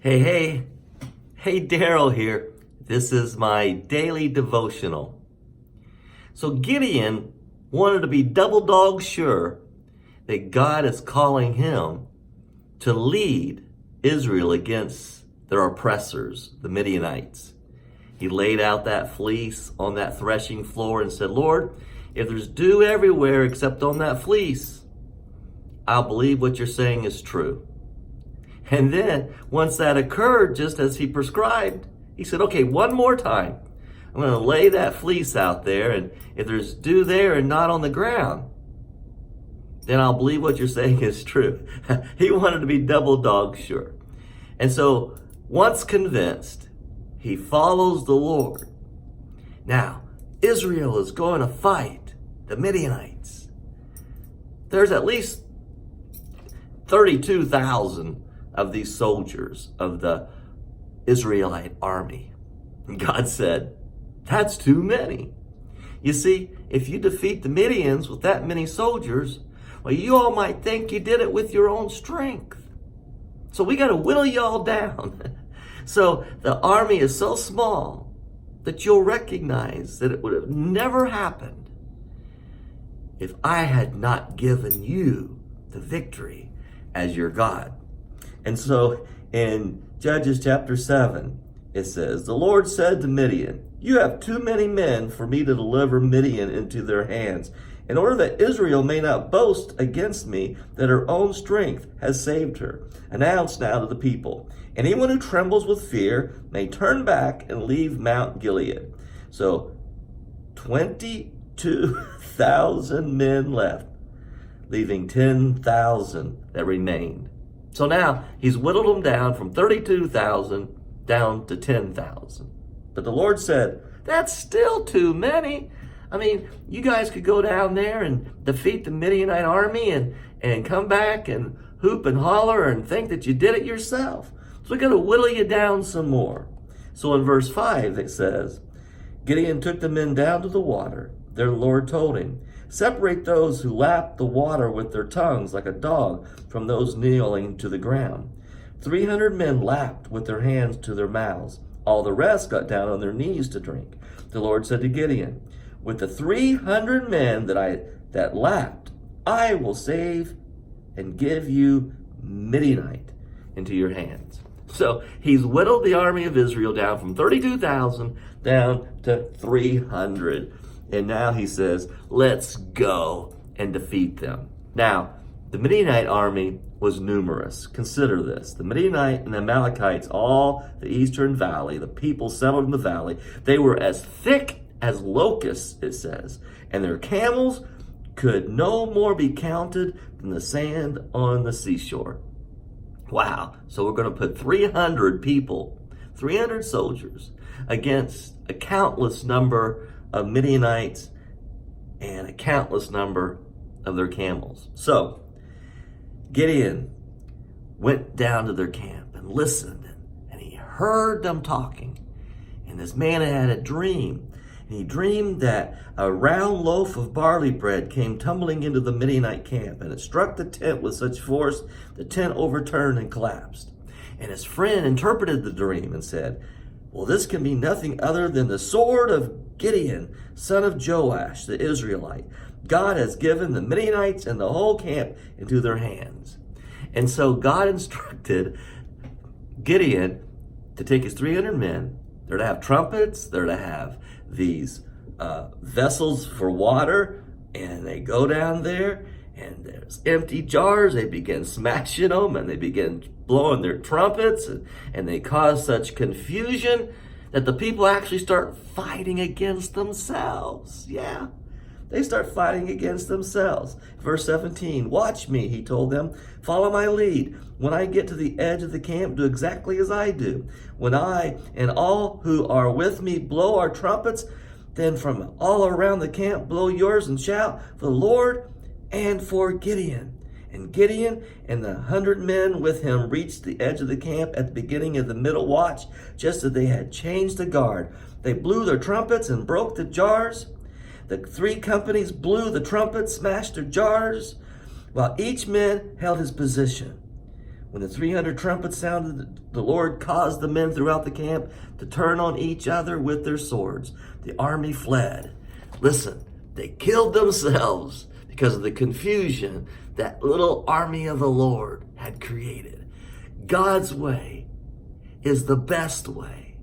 Hey, Daryl here. This is my daily devotional. So Gideon wanted to be double dog sure that God is calling him to lead Israel against their oppressors, the Midianites. He laid out that fleece on that threshing floor and said, Lord, if there's dew everywhere except on that fleece, I'll believe what you're saying is true. And then, once that occurred, just as he prescribed, he said, okay, one more time. I'm going to lay that fleece out there, and if there's dew there and not on the ground, then I'll believe what you're saying is true. He wanted to be double dog sure. And so, once convinced, he follows the Lord. Now, Israel is going to fight the Midianites. There's at least 32,000 of these soldiers of the Israelite army. And God said, that's too many. You see, if you defeat the Midians with that many soldiers, well, you all might think you did it with your own strength. So we got to whittle you all down. So the army is so small that you'll recognize that it would have never happened if I had not given you the victory as your God. And so in Judges chapter 7, it says, the Lord said to Midian, you have too many men for me to deliver Midian into their hands, in order that Israel may not boast against me that her own strength has saved her. Announce now to the people, anyone who trembles with fear may turn back and leave Mount Gilead. So 22,000 men left, leaving 10,000 that remained. So now he's whittled them down from 32,000 down to 10,000. But the Lord said, that's still too many. I mean, you guys could go down there and defeat the Midianite army and come back and hoop and holler and think that you did it yourself. So we got to whittle you down some more. So in verse 5 it says, Gideon took the men down to the water. Their Lord told him, separate those who lap the water with their tongues like a dog from those kneeling to the ground. 300 men lapped with their hands to their mouths. All the rest got down on their knees to drink. The Lord said to Gideon, with the 300 men that lapped, I will save and give you Midianite into your hands. So he's whittled the army of Israel down from 32,000 down to 300. And now he says, let's go and defeat them. Now, the Midianite army was numerous. Consider this. The Midianite and the Amalekites, all the eastern valley, the people settled in the valley, they were as thick as locusts, it says. And their camels could no more be counted than the sand on the seashore. Wow. So we're going to put 300 people, 300 soldiers, against a countless number of Midianites and a countless number of their camels. So Gideon went down to their camp and listened, and he heard them talking. And this man had a dream. And he dreamed that a round loaf of barley bread came tumbling into the Midianite camp, and it struck the tent with such force the tent overturned and collapsed. And his friend interpreted the dream and said, well, this can be nothing other than the sword of Gideon, son of Joash, the Israelite. God has given the Midianites and the whole camp into their hands. And so God instructed Gideon to take his 300 men. They're to have trumpets. They're to have these vessels for water. And they go down there, and there's empty jars. They begin smashing them, and they begin blowing their trumpets, and they cause such confusion that the people actually start fighting against themselves. Yeah, they start fighting against themselves. Verse 17, watch me, he told them. Follow my lead. When I get to the edge of the camp, do exactly as I do. When I and all who are with me blow our trumpets, then from all around the camp blow yours and shout for the Lord and for Gideon. And Gideon and the 100 men with him reached the edge of the camp at the beginning of the middle watch, just as they had changed the guard. They blew their trumpets and broke the jars. The 3 companies blew the trumpets, smashed their jars, while each man held his position. When the 300 trumpets sounded, the Lord caused the men throughout the camp to turn on each other with their swords. The army fled. Listen, they killed themselves because of the confusion that little army of the Lord had created. God's way is the best way.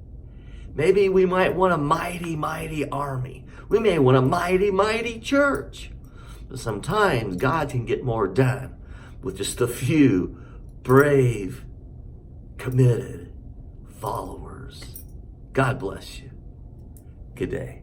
Maybe we might want a mighty, mighty army. We may want a mighty, mighty church. But sometimes God can get more done with just a few brave, committed followers. God bless you. Good day.